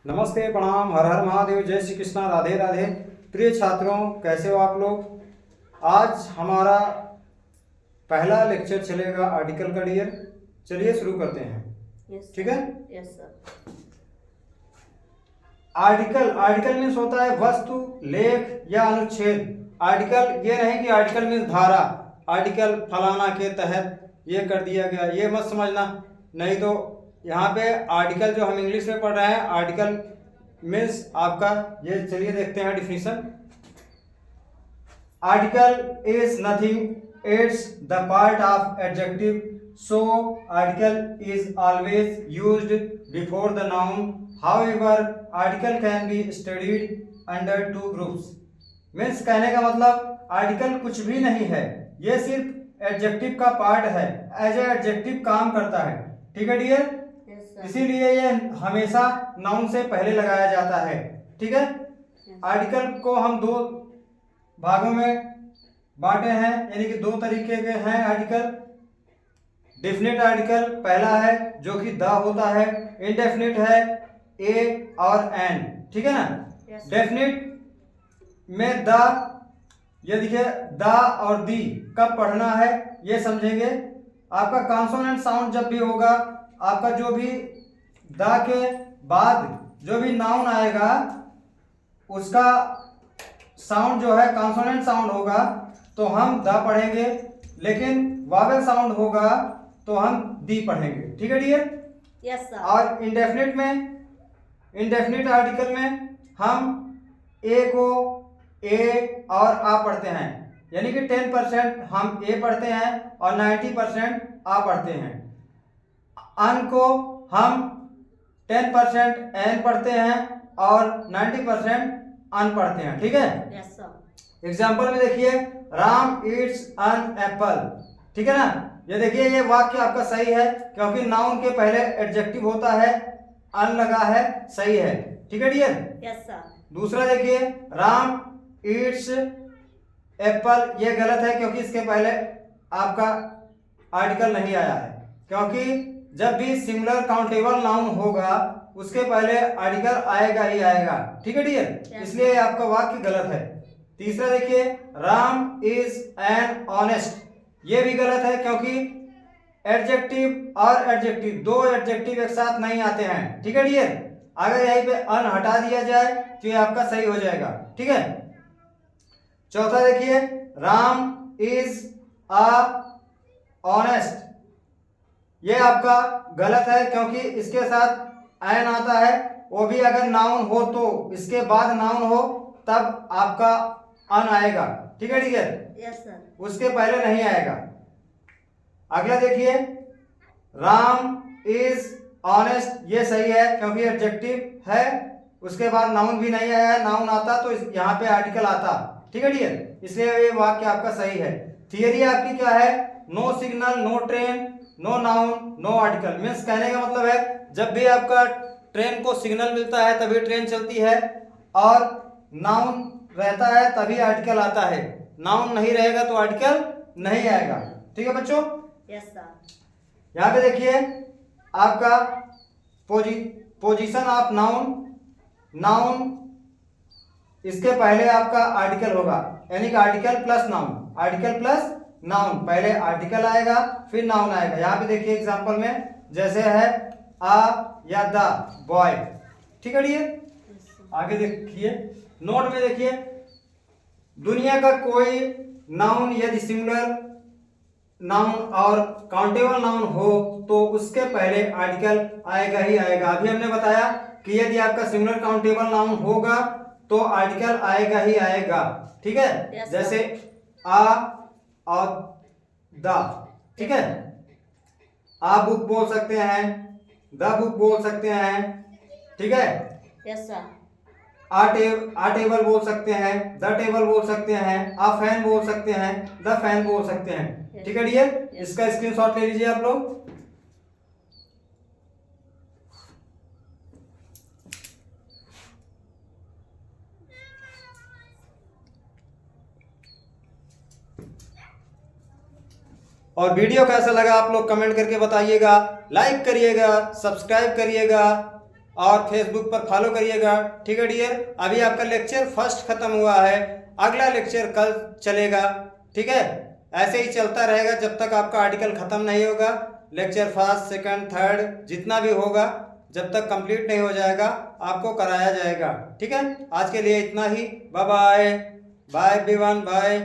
नमस्ते, प्रणाम, हर हर महादेव, जय श्री कृष्णा, राधे राधे। प्रिय छात्रों, कैसे हो आप लोग। आज हमारा पहला लेक्चर चलेगा आर्टिकल का डियर। चलिए शुरू करते हैं। ठीक है। Yes sir. आर्टिकल मीन्स होता है वस्तु, लेख या अनुच्छेद। आर्टिकल ये नहीं कि आर्टिकल मीन्स धारा, आर्टिकल फलाना के तहत ये कर दिया गया, ये मत समझना। नहीं तो यहाँ पे आर्टिकल जो हम इंग्लिश में पढ़ रहे हैं, आर्टिकल मीन्स आपका ये, चलिए देखते हैं definition. Article is nothing, it's the part of adjective, so article is always used before the noun. However, article can be studied under two groups. Means कहने का मतलब आर्टिकल कुछ भी नहीं है, ये सिर्फ एडजेक्टिव का पार्ट है, एज ए एडजेक्टिव काम करता है। ठीक है डियर। इसीलिए ये हमेशा नाउन से पहले लगाया जाता है। ठीक है। आर्टिकल को हम दो भागों में बांटे हैं, यानी कि दो तरीके के हैं आर्टिकल। डेफिनेट आर्टिकल पहला है जो कि द होता है, इनडेफिनेट है ए और एन। ठीक है ना। डेफिनेट में द, ये देखिए द और दी कब पढ़ना है ये समझेंगे। आपका कॉन्सोनेंट साउंड जब भी होगा, आपका जो भी द के बाद जो भी नाउन आएगा उसका साउंड जो है कॉन्सोनेंट साउंड होगा तो हम द पढ़ेंगे, लेकिन वावेल साउंड होगा तो हम दी पढ़ेंगे। ठीक है डियर। Yes sir. और इंडेफिनिट आर्टिकल में हम ए को ए और आ पढ़ते हैं, यानी कि 10% हम ए पढ़ते हैं और 90% आ पढ़ते हैं। अन को हम 10% एन पढ़ते हैं और 90% अन पढ़ते हैं। ठीक है। Yes sir. एग्जाम्पल में देखिए, राम ईट्स अन एप्पल। ठीक है ना। ये देखिए ये वाक्य आपका सही है क्योंकि नाउन के पहले एडजेक्टिव होता है, अन लगा है, सही है। ठीक है डियर। Yes sir. दूसरा देखिए, राम ईट्स एप्पल, ये गलत है क्योंकि इसके पहले आपका आर्टिकल नहीं आया है, क्योंकि जब भी सिंगुलर काउंटेबल नाउन होगा उसके पहले आर्टिकल आएगा ही आएगा। ठीक है डियर। इसलिए आपका वाक्य गलत है। तीसरा देखिए, राम इज एन ऑनेस्ट, ये भी गलत है क्योंकि एडजेक्टिव और एडजेक्टिव, दो एडजेक्टिव एक साथ नहीं आते हैं। ठीक है डियर। अगर यहीं पे अन हटा दिया जाए तो ये आपका सही हो जाएगा। ठीक है। चौथा देखिए, राम इज अ ऑनेस्ट, ये आपका गलत है क्योंकि इसके साथ एन आता है, वो भी अगर नाउन हो तो इसके बाद नाउन हो तब आपका अन आएगा। ठीक है डियर। Yes sir. उसके पहले नहीं आएगा। अगला देखिए, राम इज ऑनेस्ट, ये सही है क्योंकि एडजेक्टिव है, उसके बाद नाउन भी नहीं आया है, नाउन आता तो यहाँ पे आर्टिकल आता। ठीक है डियर। इसलिए ये वाक्य आपका सही है। थियरी आपकी क्या है, no signal, no train, no noun, no article. Means कहने का मतलब है जब भी आपका ट्रेन को सिग्नल मिलता है तभी ट्रेन चलती है, और नाउन रहता है तभी आर्टिकल आता है, नाउन नहीं रहेगा तो आर्टिकल नहीं आएगा। ठीक है बच्चों। Yes sir. यहाँ पे देखिए आपका पोजीशन ऑफ नाउन, नाउन इसके पहले आपका आर्टिकल होगा, यानी कि article plus noun, article plus noun, पहले आर्टिकल आएगा फिर नाउन आएगा। यहाँ पे देखिए एग्जांपल में जैसे है आ या द बॉय। ठीक है डियर। आगे देखिए, नोट में देखिए, दुनिया का कोई नाउन यदि सिंगुलर नाउन और काउंटेबल नाउन हो तो उसके पहले आर्टिकल आएगा ही आएगा। अभी हमने बताया कि यदि आपका सिंगुलर काउंटेबल नाउन होगा तो आर्टिकल आएगा ही आएगा। ठीक है। जैसे आ और द। ठीक है। आ बुक बोल सकते हैं, द बुक बोल सकते हैं। ठीक है। Yes sir. आ टेबल बोल सकते हैं, द टेबल बोल सकते हैं, आ फैन बोल सकते हैं, द फैन बोल सकते हैं। ठीक है डियर। इसका स्क्रीनशॉट ले लीजिए आप लोग। और वीडियो कैसा लगा आप लोग कमेंट करके बताइएगा, लाइक करिएगा, सब्सक्राइब करिएगा और फेसबुक पर फॉलो करिएगा। ठीक है डियर, अभी आपका लेक्चर फर्स्ट खत्म हुआ है, अगला लेक्चर कल चलेगा। ठीक है, ऐसे ही चलता रहेगा जब तक आपका आर्टिकल खत्म नहीं होगा। लेक्चर फर्स्ट, सेकंड, थर्ड जितना भी होगा, जब तक कंप्लीट नहीं हो जाएगा आपको कराया जाएगा। ठीक है, आज के लिए इतना ही। Bye bye, bye everyone, bye.